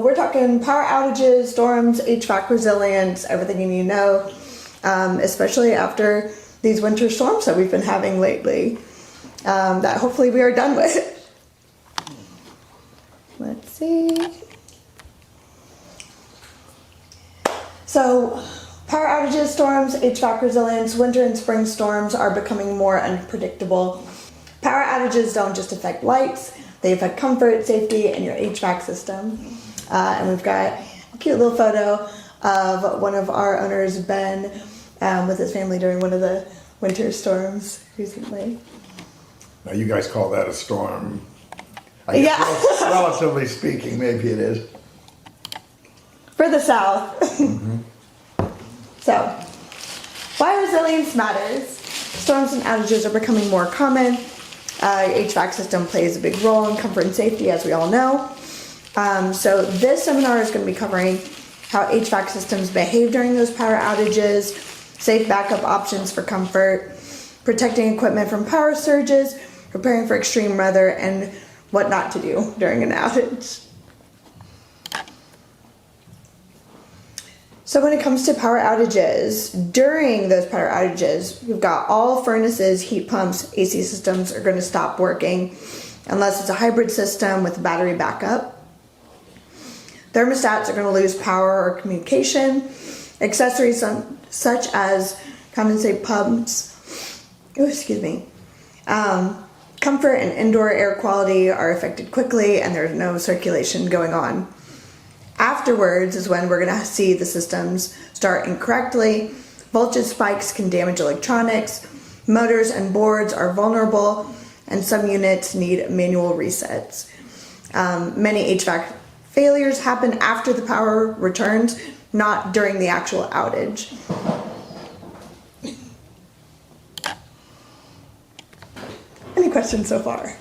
we're talking power outages, storms, HVAC resilience, everything you need to know, especially after these winter storms that we've been having lately, that hopefully we are done with. Let's see. So, power outages, storms, HVAC resilience, winter and spring storms are becoming more unpredictable. Power outages don't just affect lights, they affect comfort, safety, and your HVAC system. And we've got a cute little photo of one of our owners, Ben, with his family during one of the winter storms recently. Now you guys call that a storm. I guess, yeah. Relatively speaking, maybe it is. For the South. Mm-hmm. So, why resilience matters. Storms and outages are becoming more common. HVAC system plays a big role in comfort and safety, as we all know. So this seminar is going to be covering how HVAC systems behave during those power outages, safe backup options for comfort, protecting equipment from power surges, preparing for extreme weather, and what not to do during an outage. So when it comes to power outages, during those power outages, we've got all furnaces, heat pumps, AC systems are going to stop working unless it's a hybrid system with battery backup. Thermostats are going to lose power or communication. Accessories such as condensate pumps, comfort and indoor air quality are affected quickly and there's no circulation going on. Afterwards is when we're going to see the systems start incorrectly. Voltage spikes can damage electronics. Motors and boards are vulnerable, and some units need manual resets. Many HVAC failures happen after the power returns, not during the actual outage. Any questions so far?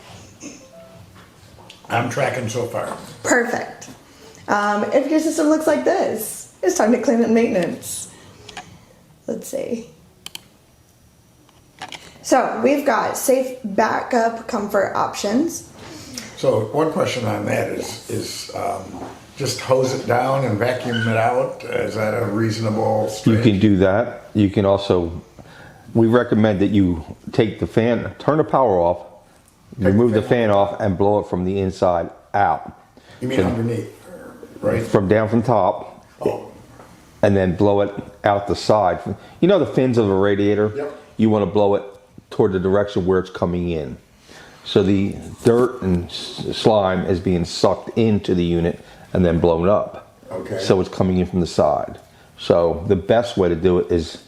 I'm tracking so far. Perfect. If your system looks like this, it's time to clean it and maintenance. Let's see. So we've got safe backup comfort options. So one question on that is just hose it down and vacuum it out. Is that a reasonable strategy? You can do that. You can also, we recommend that you take the fan, turn the power off, remove the fan off, and blow it from the inside out. You mean underneath? Right. From down from top, and then blow it out the side. You know the fins of a radiator? Yep. You want to blow it toward the direction where it's coming in. So the dirt and slime is being sucked into the unit and then blown up. Okay. So it's coming in from the side. So the best way to do it is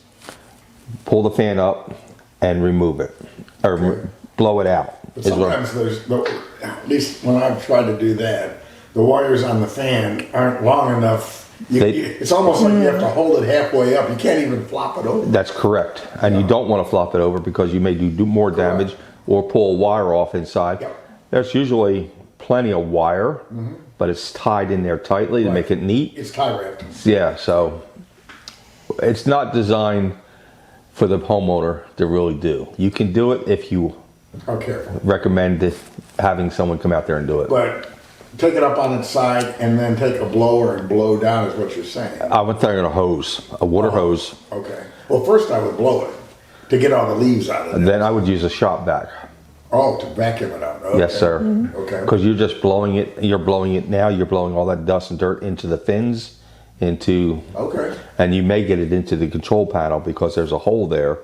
pull the fan up and remove it, or blow it out. But sometimes at least when I've tried to do that, the wires on the fan aren't long enough. It's almost like you have to hold it halfway up. You can't even flop it over. That's correct. And you don't want to flop it over because you may do more damage or pull a wire off inside. Yep. There's usually plenty of wire, but it's tied in there tightly to make it neat. It's tie wrapped. Yeah, so it's not designed for the homeowner to really do. You can do it if you recommend having someone come out there and do it. But take it up on its side and then take a blower and blow down is what you're saying. I would think a hose, a water hose. Okay. Well, first I would blow it to get all the leaves out of it. And then I would use a shop vac. Oh, to vacuum it out. Okay. Yes, sir. Okay. Because you're just blowing it. You're blowing it now. You're blowing all that dust and dirt into the fins, into. Okay. And you may get it into the control panel because there's a hole there.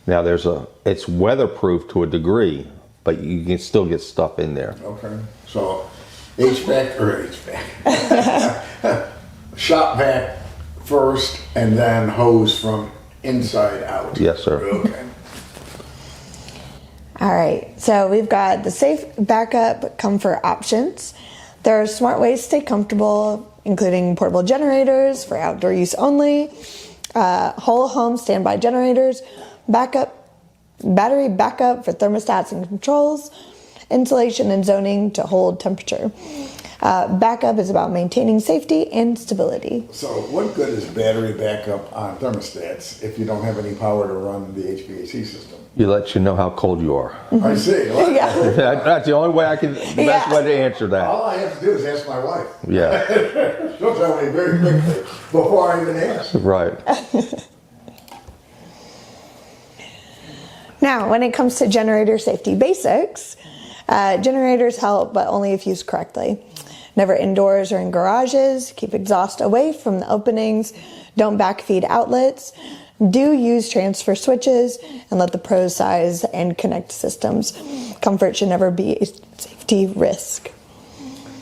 Now it's weatherproof to a degree, but you can still get stuff in there. Okay. So HVAC shop vac first and then hose from inside out. Yes, sir. Okay. All right, so we've got the safe backup comfort options. There are smart ways to stay comfortable, including portable generators for outdoor use only, whole home standby generators, battery backup for thermostats and controls, insulation and zoning to hold temperature. Backup is about maintaining safety and stability. So what good is battery backup on thermostats if you don't have any power to run the HVAC system? You let you know how cold you are. I see. Well, Yeah. That's the only way I can, the best Yeah. way to answer that. all I have to do is ask my wife. Yeah, She'll tell me very quickly before I even ask. right. Now, when it comes to generator safety basics, generators help, but only if used correctly. Never indoors or in garages. Keep exhaust away from the openings. Don't backfeed outlets. Do use transfer switches and let the pros size and connect systems. Comfort should never be a safety risk.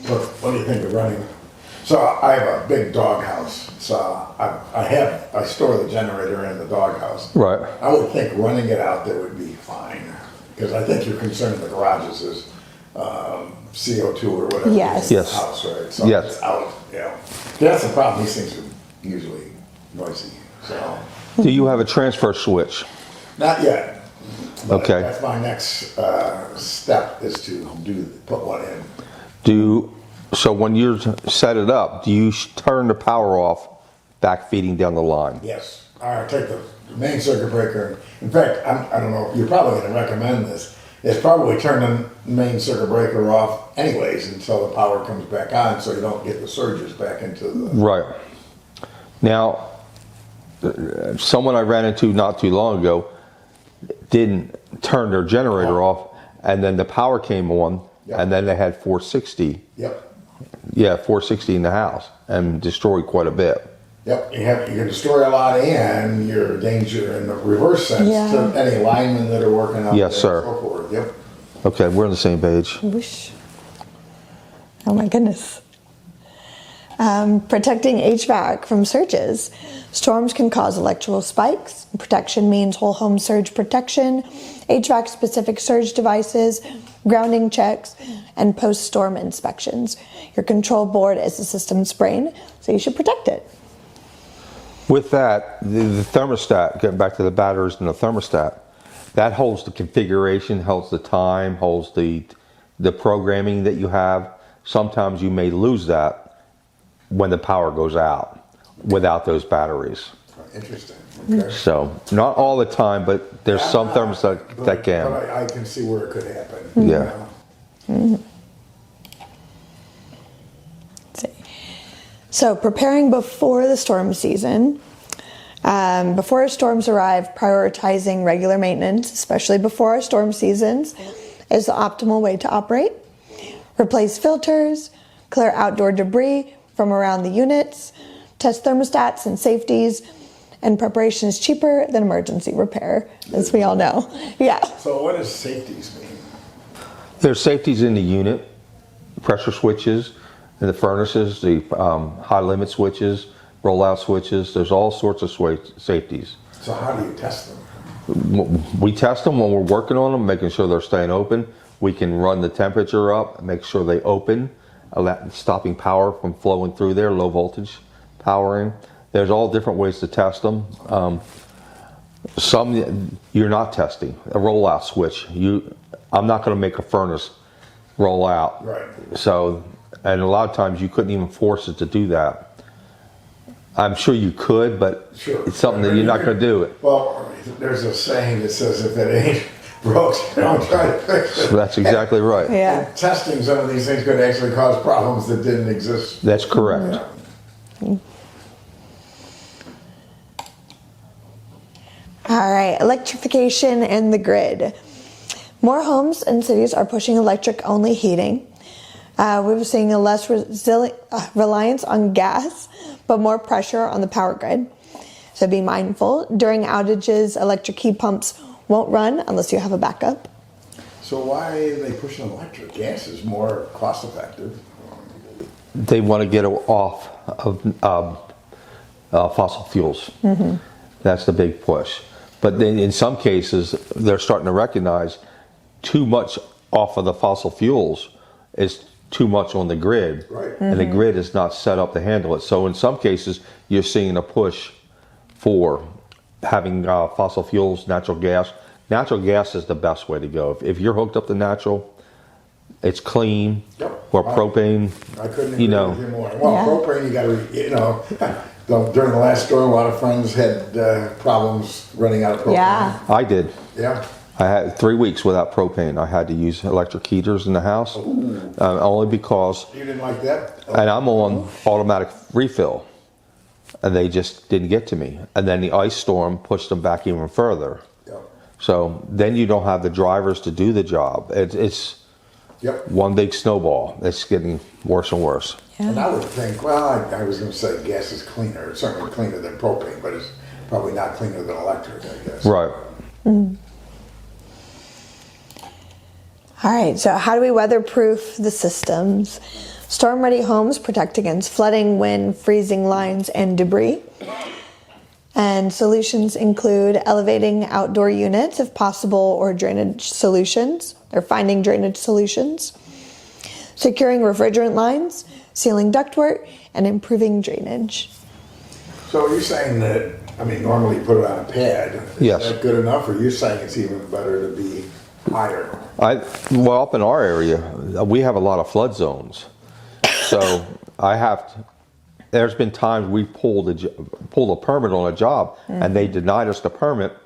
So what do you think of running? So I have a big doghouse. So I store the generator in the doghouse. Right. I would think running it out there would be fine, because I think your concern in the garages is CO2 or whatever. Yes. In the Yes. house, right? So Yes. it's out. Yeah. That's the problem. These things are usually noisy. So Do you have a transfer switch? not yet. But Okay. That's my next step, is to put one in. So when you set it up, do you turn the power off, backfeeding down the line? Yes. All right, take the main circuit breaker. In fact, I don't know, you're probably going to recommend this. It's probably turn the main circuit breaker off anyways until the power comes back on, so you don't get the surges back into the... Right. Now, someone I ran into not too long ago didn't turn their generator off, and then the power came on, Yeah. and then they had 460. Yep. Yeah, 460 in the house, and destroyed quite a bit. Yep. You can destroy a lot, and you're a danger in the reverse sense Yeah. to any linemen that are working out Yes, there sir. and so forth. Yep. Okay, we're on the same page. Whoosh. Oh my goodness. Protecting HVAC from surges. Storms can cause electrical spikes. Protection means whole home surge protection, HVAC specific surge devices, grounding checks, and post-storm inspections. Your control board is the system's brain, so you should protect it. With that, the thermostat, getting back to the batteries and the thermostat, that holds the configuration, holds the time, holds the programming that you have. Sometimes you may lose that when the power goes out without those batteries. Interesting. Okay. So, not all the time, but there's some thermostat that can. But I can see where it could happen. Yeah. Let's see. So, preparing before the storm season. Before storms arrive, prioritizing regular maintenance, especially before our storm seasons, is the optimal way to operate. Replace filters, clear outdoor debris from around the units, test thermostats and safeties, and preparation is cheaper than emergency repair, as we all know. Yeah. So what does safeties mean? There's safeties in the unit, pressure switches, in the furnaces, the high limit switches, rollout switches. There's all sorts of safeties. So how do you test them? We test them when we're working on them, making sure they're staying open. We can run the temperature up, make sure they open, stopping power from flowing through there, low voltage powering. There's all different ways to test them. Some you're not testing. A rollout switch. I'm not going to make a furnace roll out. Right. So, and a lot of times you couldn't even force it to do that. I'm sure you could, but Sure. it's something that you're not going to do it. Well, there's a saying that says if it ain't broke, don't try to fix it. So that's exactly right. Yeah. And testing some of these things could actually cause problems that didn't exist. That's correct. Yeah. All right, electrification and the grid. More homes and cities are pushing electric-only heating. We're seeing a less reliance on gas, but more pressure on the power grid. So be mindful. During outages, electric heat pumps won't run unless you have a backup. So why are they pushing electric? Gas is more cost effective. They want to get off of fossil fuels. Mm-hmm. That's the big push. But then in some cases, they're starting to recognize too much off of the fossil fuels is too much on the grid. Right. And the grid is not set up to handle it. So in some cases, you're seeing a push for having fossil fuels, natural gas. Natural gas is the best way to go. If you're hooked up to natural, It's clean. Yep. Where propane, I couldn't you agree know. with you more. Well, Yeah. propane, you gotta, during the last storm, a lot of friends had problems running out of propane. Yeah. I did. Yeah. I had 3 weeks without propane. I had to use electric heaters in the house, only because, You didn't like that? and I'm on automatic refill, and they just didn't get to me. And then the ice storm pushed them back even further. Yep. So then you don't have the drivers to do the job. It's Yep. one big snowball. It's getting worse and worse. And I would think, well, I was gonna say gas is cleaner. It's certainly cleaner than propane, but it's probably not cleaner than electric, I guess. Right. All right, so how do we weatherproof the systems? Storm-ready homes protect against flooding, wind, freezing lines, and debris. And solutions include elevating outdoor units if possible, or drainage solutions, or finding drainage solutions, securing refrigerant lines, sealing ductwork, and improving drainage. So you're saying that, I mean, normally you put it on a pad. Yes. Is that good enough, or you're saying it's even better to be higher? Well, up in our area, we have a lot of flood zones. So there's been times we pulled a permit on a job, and they denied us the permit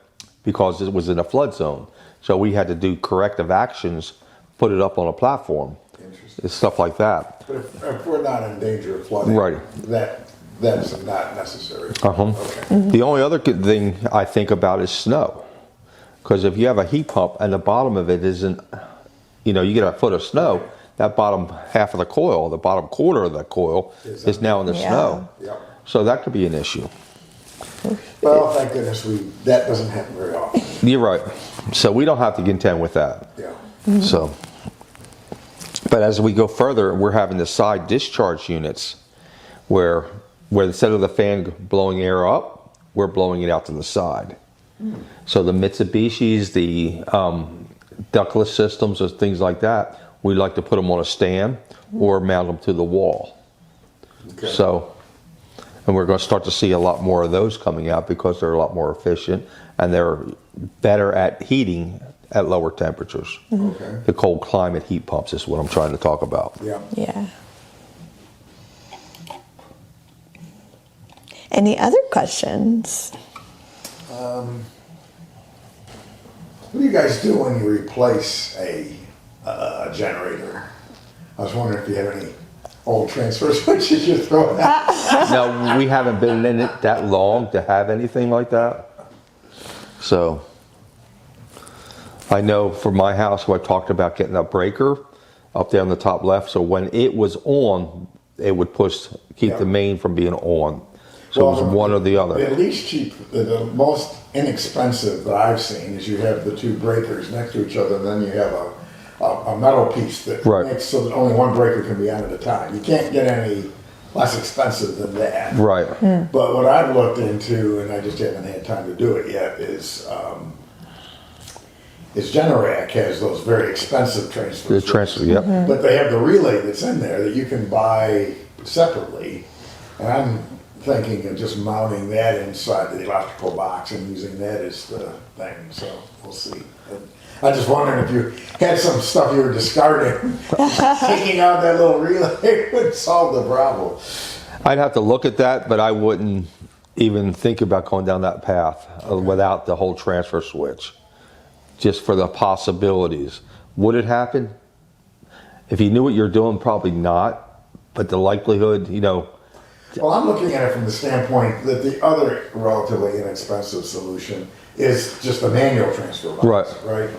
because it was in a flood zone. So we had to do corrective actions, put it up on a platform. Interesting. It's stuff like that. But if we're not in danger of flooding, Right. that's not necessary. Uh-huh. Okay. The only other good thing I think about is snow. Because if you have a heat pump and the bottom of it isn't, you get a foot of snow, that bottom half of the coil, the bottom quarter of the coil is now in the Yeah. snow. Yep. So that could be an issue. Well, thank goodness that doesn't happen very often. You're right. So we don't have to contend with that. Yeah. So, but as we go further, we're having the side discharge units where instead of the fan blowing air up, we're blowing it out to the side. So the Mitsubishis, the ductless systems, or things like that, we like to put them on a stand or mount them to the wall. Okay. So, and we're going to start to see a lot more of those coming out because they're a lot more efficient and they're better at heating at lower temperatures. Okay. The cold climate heat pumps is what I'm trying to talk about. Yeah. Yeah. Any other questions? What do you guys do when you replace a generator? I was wondering if you have any old transfer switches you throw out. Now, we haven't been in it that long to have anything like that. So, I know for my house, I talked about getting a breaker up there on the top left. So when it was on, it would keep the main from being on. So it was one or the other. The least cheap, the most inexpensive that I've seen is you have the two breakers next to each other, and then you have a metal piece that makes so that only one breaker can be on at a time. You can't get any less expensive than that. Right. But what I've looked into, and I just haven't had time to do it yet, is Generac has those very expensive transfer The switches. transfer, yep. But they have the relay that's in there that you can buy separately. And I'm thinking of just mounting that inside the electrical box and using that as the thing. So we'll see. I just wondering if you had some stuff you were discarding, taking out that little relay would solve the problem. I'd have to look at that, but I wouldn't even think about going down that path without the whole transfer switch. Just for the possibilities. Would it happen? If you knew what you're doing, probably not. But the likelihood, Well, I'm looking at it from the standpoint that the other relatively inexpensive solution is just a manual transfer box, right?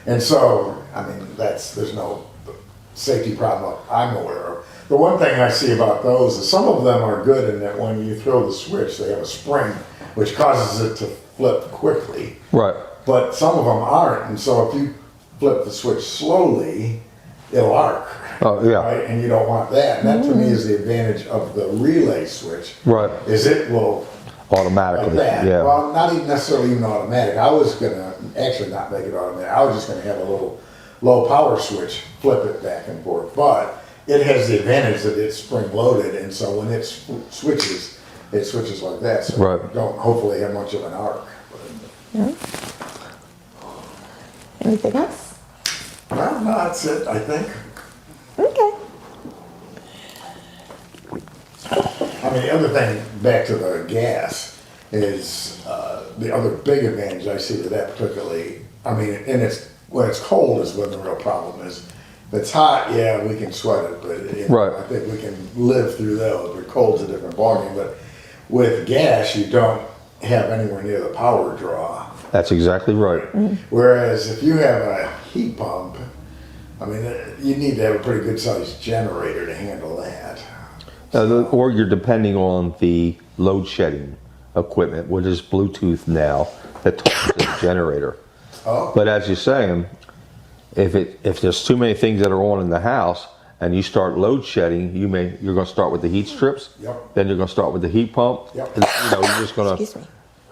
And so, I mean, there's no safety problem I'm aware of. The one thing I see about those is some of them are good in that when you throw the switch, they have a spring, which causes it to flip quickly. Right. But some of them aren't, and so if you flip the switch slowly, it'll arc. Oh, yeah. Right? And you don't want that. And that to me is the advantage of the relay switch. Right. Is it will Automatically. like that. Yeah. Well, not even necessarily even automatic. I was gonna actually not make it automatic. I was just gonna have a little low power switch, flip it back and forth. But it has the advantage that it's spring loaded, and so when it switches like that. So Right. you don't hopefully have much of an arc. Yeah. Anything else? Well, no, that's it, I think. Okay. I mean, the other thing, back to the gas, is the other big advantage I see to that particularly, I mean, and it's, when it's cold is when the real problem is. If it's hot, yeah, we can sweat it, but you know, Right. I think we can live through those, but cold's a different ballgame. But with gas, you don't have anywhere near the power draw. That's exactly right. Whereas if you have a heat pump, I mean, you need to have a pretty good sized generator to handle that. Or you're depending on the load shedding equipment, which is Bluetooth now, that talks to the generator. Oh, But as you're saying, if there's too many things that are on in the house and you start load shedding, you're going to start with the heat strips. Yep. Then you're going to start with the heat pump. Yep. And, you're just going Excuse me.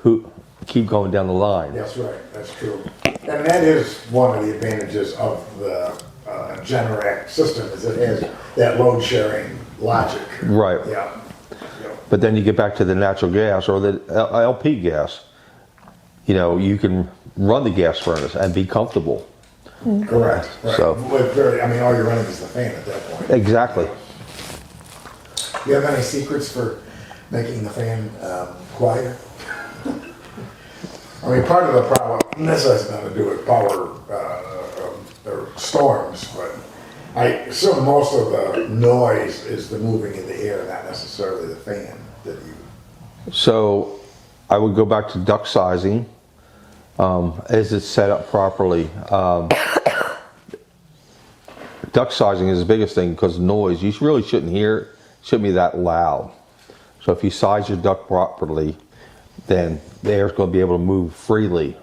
to keep going down the line. that's right, that's true. And that is one of the advantages of the Generac system, is it has that load sharing logic. Right. Yeah. But then you get back to the natural gas or the LP gas. You can run the gas furnace and be comfortable. Correct. Right. So- I mean, all you're running is the fan at that point. Exactly. Do you have any secrets for making the fan quieter? I mean, part of the problem, and this has nothing to do with power or storms, but I assume most of the noise is the moving in the air, not necessarily the fan that you. So I would go back to duct sizing. Is it set up properly? Duct sizing is the biggest thing because noise, you really shouldn't hear it, shouldn't be that loud. So if you size your duct properly, then the air's going to be able to move freely.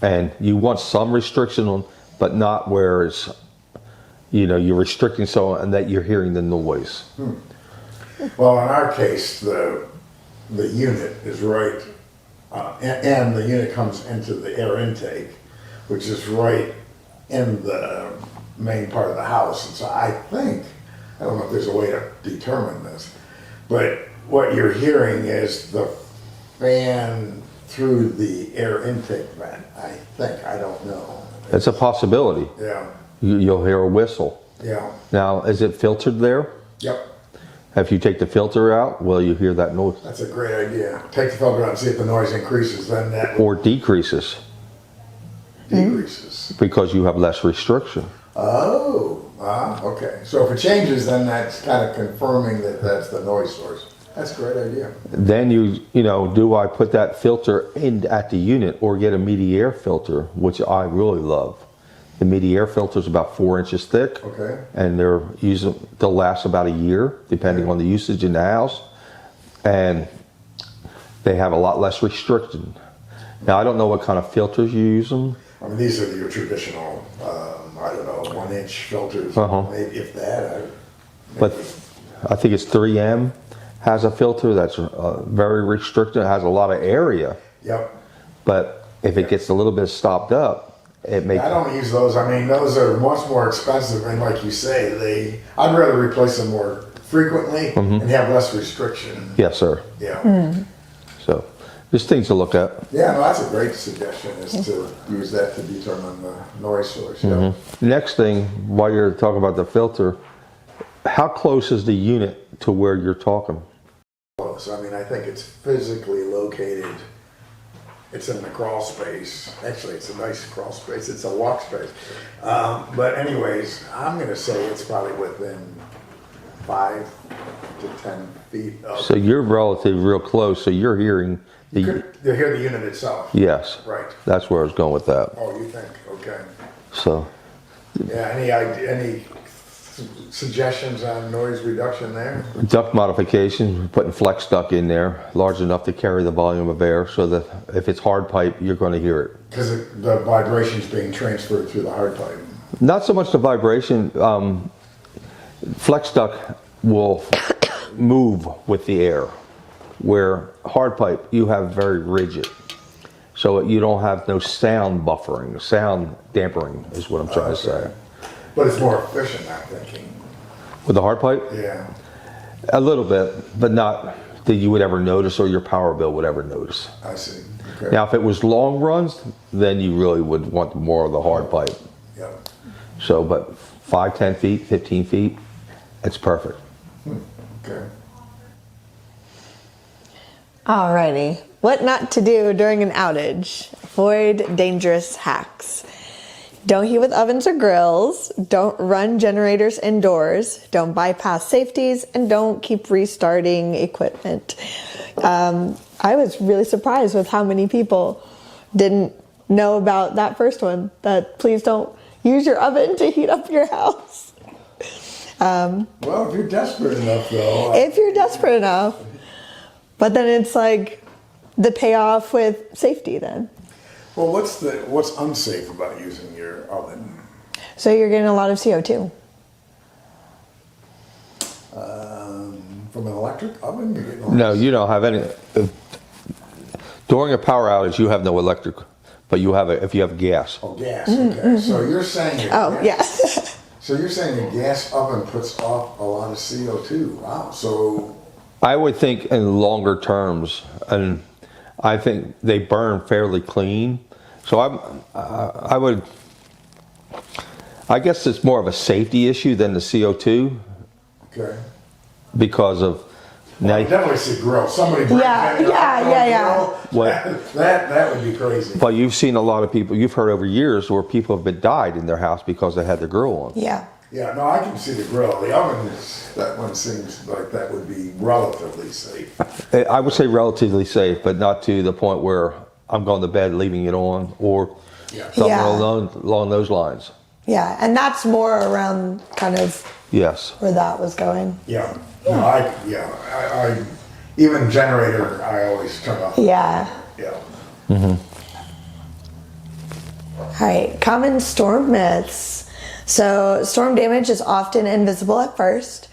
And you want some restriction on, but not where it's, you're restricting so and that you're hearing the noise. Well, in our case, the unit is right, and the unit comes into the air intake, which is right in the main part of the house. And so I don't know if there's a way to determine this, but what you're hearing is the fan through the air intake vent, I don't know. It's a possibility. Yeah, You'll hear a whistle. yeah, Now, is it filtered there? yep, If you take the filter out, will you hear that noise? that's a great idea. Take the filter out and see if the noise increases, then that Or decreases decreases. because you have less restriction. Okay. So if it changes, then that's kind of confirming that that's the noise source. That's a great idea. Then do I put that filter in at the unit or get a Media filter, which I really love. The Media filter is about 4 inches thick. Okay. And they'll last about a year, depending on the usage in the house. And they have a lot less restriction. Now, I don't know what kind of filters you use them. I mean, these are your traditional, 1-inch filters, maybe if that. But I think it's 3M has a filter that's very restricted. It has a lot of area. Yep. But if it gets a little bit stopped up, it makes. I don't use those. I mean, those are much more expensive, and like you say, I'd rather replace them more frequently and have less restriction. Yes, sir. Yeah. So, just things to look at. Yeah, no, that's a great suggestion, is to use that to determine the noise source. Yeah. Next thing, while you're talking about the filter, how close is the unit to where you're talking? Close. I mean, I think it's physically located. It's in the crawl space. Actually, it's a nice crawl space. It's a walk space. But anyways, I'm going to say it's probably within 5 to 10 feet of. So you're relatively real close, so you're hearing the. You hear the unit itself. Yes. Right. That's where I was going with that. Oh, you think? Okay. So, Yeah. Any suggestions on noise reduction there? duct modification, we're putting flex duct in there, large enough to carry the volume of air so that if it's hard pipe, you're going to hear it. Because the vibration's being transferred through the hard pipe. Not so much the vibration. Flex duct will move with the air, where hard pipe, you have very rigid. So you don't have no sound buffering, sound dampering is what I'm trying to say. But it's more efficient, I'm thinking. With the hard pipe? Yeah. A little bit, but not that you would ever notice or your power bill would ever notice. I see. Okay. Now, if it was long runs, then you really would want more of the hard pipe. Yep. So, but 5, 10 feet, 15 feet, it's perfect. Okay. Alrighty. What not to do during an outage? Avoid dangerous hacks. Don't heat with ovens or grills. Don't run generators indoors. Don't bypass safeties, and don't keep restarting equipment. I was really surprised with how many people didn't know about that first one. That please don't use your oven to heat up your house. Well, if you're desperate enough, though. If you're desperate enough. But then it's like the payoff with safety then. Well, what's unsafe about using your oven? So you're getting a lot of CO2. From an electric oven, you're getting all No, this- you don't have any. During a power outage, you have no electric, but you have if you have gas. Oh, gas. Okay. So you're saying Oh, yes. So you're saying a gas oven puts off a lot of CO2. Wow. So I would think in longer terms, and I think they burn fairly clean. So I guess it's more of a safety issue than the CO2 okay. because of now. I definitely see grill. Somebody brings Yeah, in a yeah. grill. What? That would be crazy. But you've seen a lot of people. You've heard over years where people have been died in their house because they had the grill on. Yeah. Yeah, no, I can see the grill. The oven that one seems like that would be relatively safe. I would say relatively safe, but not to the point where I'm going to bed leaving it on or something Yeah. along those lines. Yeah. And that's more around kind of Yes. where that was going. Yeah. No, I even generator, I always turn off. Yeah. Yeah. All right. Common storm myths. So storm damage is often invisible at first.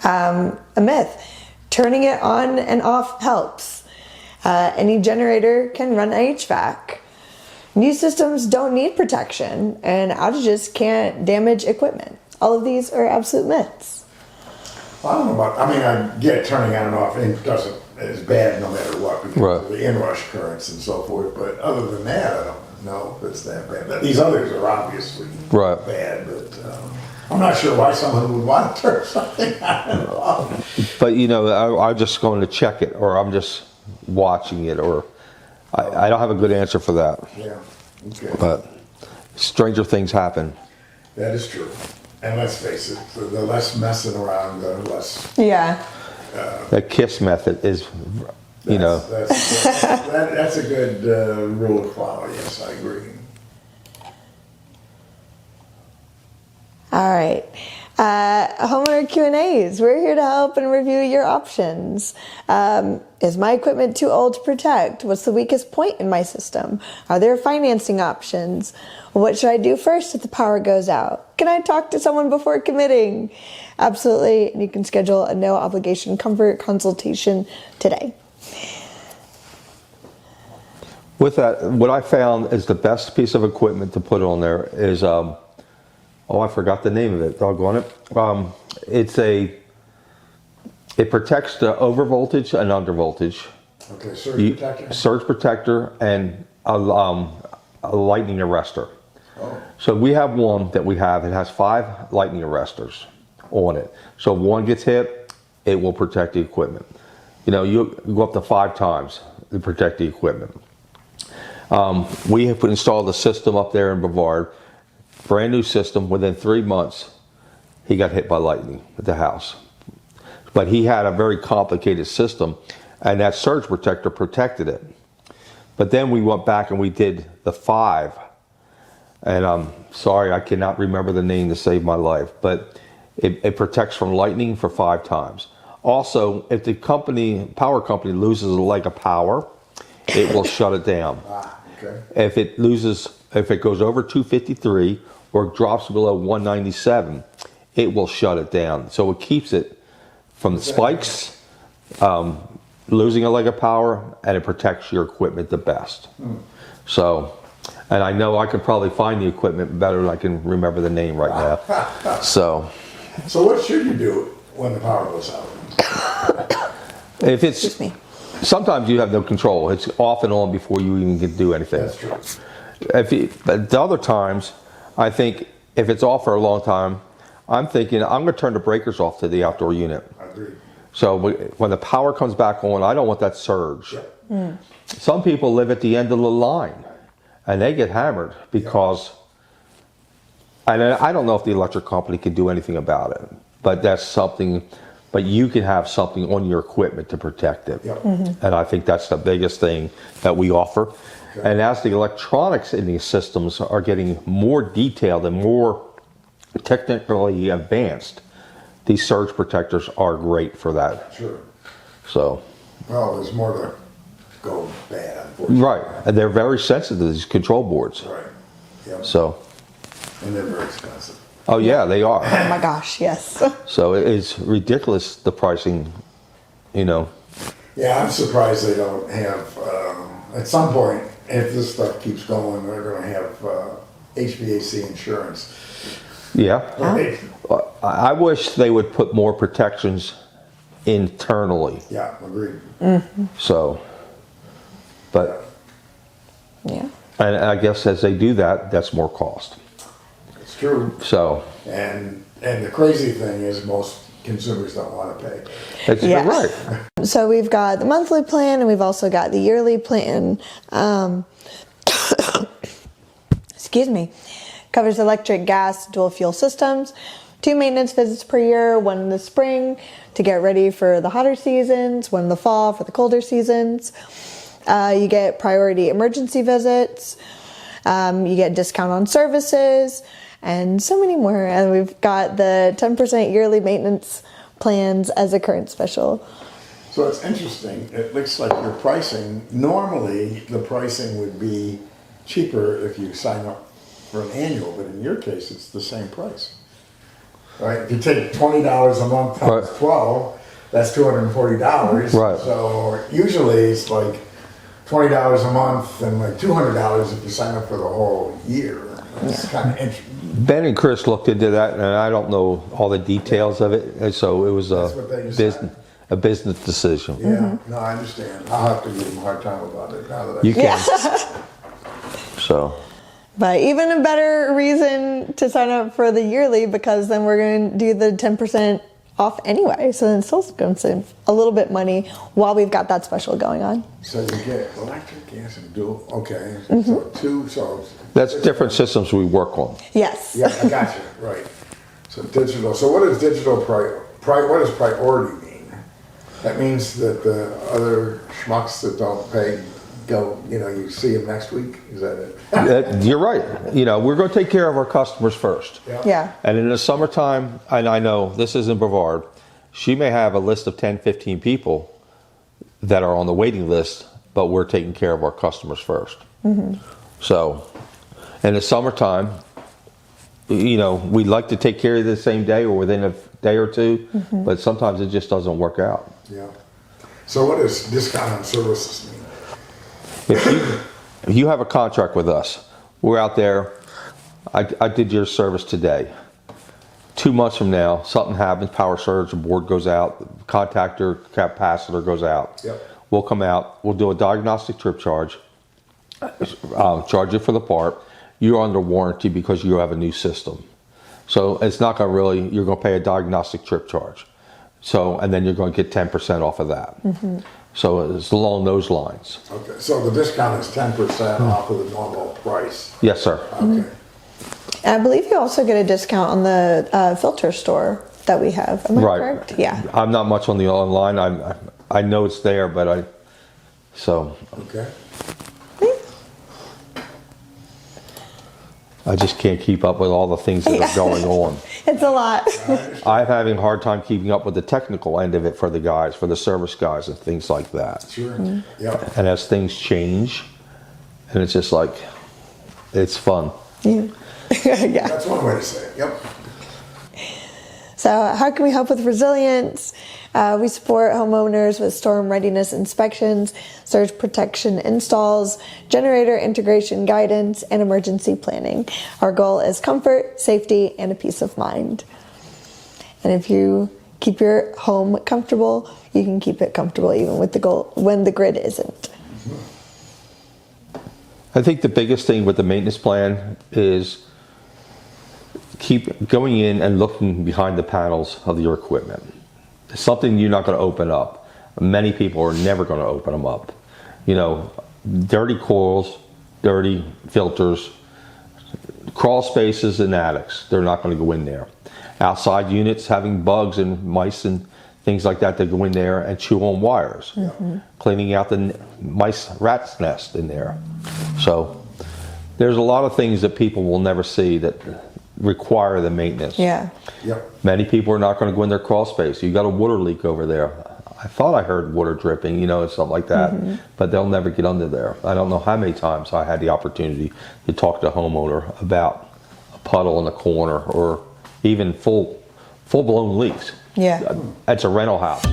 A myth. Turning it on and off helps. Any generator can run HVAC. New systems don't need protection, and outages can't damage equipment. All of these are absolute myths. I don't know about, I mean, I get turning on and off, it doesn't, it's bad no matter what because Right. of the inrush currents and so forth, but other than that, I don't know if it's that bad. But these others are obviously Right. bad, but I'm not sure why someone would want to turn something on and off. But I'm just going to check it, or I'm just watching it, or I don't have a good answer for that. Yeah, okay. But stranger things happen. That is true. And let's face it, the less messing around, the less. Yeah. The KISS method is, That's a good rule of follow. Yes, I agree. All right. Homeowner Q&As. We're here to help and review your options. Is my equipment too old to protect? What's the weakest point in my system? Are there financing options? What should I do first if the power goes out? Can I talk to someone before committing? Absolutely. And you can schedule a no obligation comfort consultation today. With that, what I found is the best piece of equipment to put on there is, I forgot the name of it, doggone it. It protects the overvoltage and undervoltage. Okay, surge protector. Surge protector and a lightning arrestor. Oh. So we have one that we have, it has 5 lightning arrestors on it. So if one gets hit, it will protect the equipment. You go up to 5 times to protect the equipment. We have installed a system up there in Brevard, brand new system. Within 3 months, he got hit by lightning at the house. But he had a very complicated system, and that surge protector protected it. But then we went back and we did the 5. And I'm sorry, I cannot remember the name to save my life, but it protects from lightning for 5 times. Also, if the power company loses a leg of power, it will shut it down. Okay. If it goes over 253 or drops below 197, it will shut it down. So it keeps it from the spikes, losing a leg of power, and it protects your equipment the best. So, and I know I could probably find the equipment better than I can remember the name right now. So what should you do when the power goes out? if it's, Excuse me. sometimes you have no control. It's off and on before you even can do anything. That's true. But the other times, I think if it's off for a long time, I'm thinking I'm going to turn the breakers off to the outdoor unit. I agree. So when the power comes back on, I don't want that surge. Yeah. Some people live at the end of the line, and they get hammered because, and I don't know if the electric company can do anything about it, but that's something, but you can have something on your equipment to protect it. Yep. And I think that's the biggest thing that we offer. Okay. And as the electronics in these systems are getting more detailed and more technically advanced, these surge protectors are great for that. Sure. So, Well, there's more to go bad, unfortunately. right, and they're very sensitive, these control boards. Right. Yep. So, And they're very expensive. oh yeah, they are. Oh my gosh, yes. So it's ridiculous, the pricing, you know. Yeah, I'm surprised they don't have, at some point, if this stuff keeps going, they're gonna have HVAC insurance. Yeah. Right? I wish they would put more protections internally. Yeah, agreed. So, but, Yeah. and I guess as they do that, that's more cost. It's true. So, And the crazy thing is most consumers don't wanna pay. it's Yeah. right. So we've got the monthly plan and we've also got the yearly plan. Excuse me. Covers electric, gas, dual fuel systems. 2 maintenance visits per year, 1 in the spring to get ready for the hotter seasons, 1 in the fall for the colder seasons. You get priority emergency visits. You get discount on services and so many more. And we've got the 10% yearly maintenance plans as a current special. So it's interesting, it looks like your pricing, normally the pricing would be cheaper if you sign up for an annual, but in your case, it's the same price. Right, if you take $20 a month times Right. 12, that's $240. Right. So usually it's like $20 a month and like $200 if you sign up for the whole year. It's kind of interesting. Ben and Chris looked into that, and I don't know all the details of it, and so it was That's what they decided. a business decision. Yeah, no, I understand. I'll have to give them a hard time about it now that I You can. Yeah. So, But even a better reason to sign up for the yearly, because then we're going to do the 10% off anyway. So then it's still going to save a little bit money while we've got that special going on. So you get electric, gas, and dual, okay, so two, so. that's different systems we work on. Yes. Yeah, I got you, right. So digital, so what does digital what does priority mean? That means that the other schmucks that don't pay go, you see them next week, is that it? You're right. We're going to take care of our customers first. Yeah. And in the summertime, and I know this isn't Brevard, she may have a list of 10, 15 people that are on the waiting list, but we're taking care of our customers first. So, in the summertime, we'd like to take care of you the same day or within a day or two, but sometimes it just doesn't work out. Yeah. So what does discount on services mean? If you have a contract with us, we're out there, I did your service today. 2 months from now, something happens, power surge, the board goes out, contactor, capacitor goes out. Yep. We'll come out, we'll do a diagnostic trip charge, charge you for the part. You're under warranty because you have a new system. So it's not going to really, you're going to pay a diagnostic trip charge. So, and then you're going to get 10% off of that. So it's along those lines. Okay, so the discount is 10% off of the normal price. Yes, sir. Okay. And I believe you also get a discount on the filter store that we have. Am I Right. correct? Yeah. I'm not much on the online. I know it's there, but Okay. I just can't keep up with all the things that are going on. It's a lot. I'm having a hard time keeping up with the technical end of it for the guys, for the service guys and things like that. Sure. Yep. And as things change, and it's just like, it's fun. Yeah. Yeah. That's one way to say it. Yep. So how can we help with resilience? We support homeowners with storm readiness inspections, surge protection installs, generator integration guidance, and emergency planning. Our goal is comfort, safety, and a peace of mind. And if you keep your home comfortable, you can keep it comfortable even with when the grid isn't. I think the biggest thing with the maintenance plan is keep going in and looking behind the panels of your equipment. It's something you're not going to open up. Many people are never going to open them up. You know, dirty coils, dirty filters, crawl spaces and attics, they're not going to go in there. Outside units having bugs and mice and things like that, they go in there and chew on wires. Cleaning out the mice, rat's nest in there. So there's a lot of things that people will never see that require the maintenance. Yeah. Yep. Many people are not going to go in their crawl space. You got a water leak over there. I thought I heard water dripping, you know, and stuff like that, but they'll never get under there. I don't know how many times I had the opportunity to talk to a homeowner about a puddle in the corner or even full-blown leaks. Yeah. It's a rental house.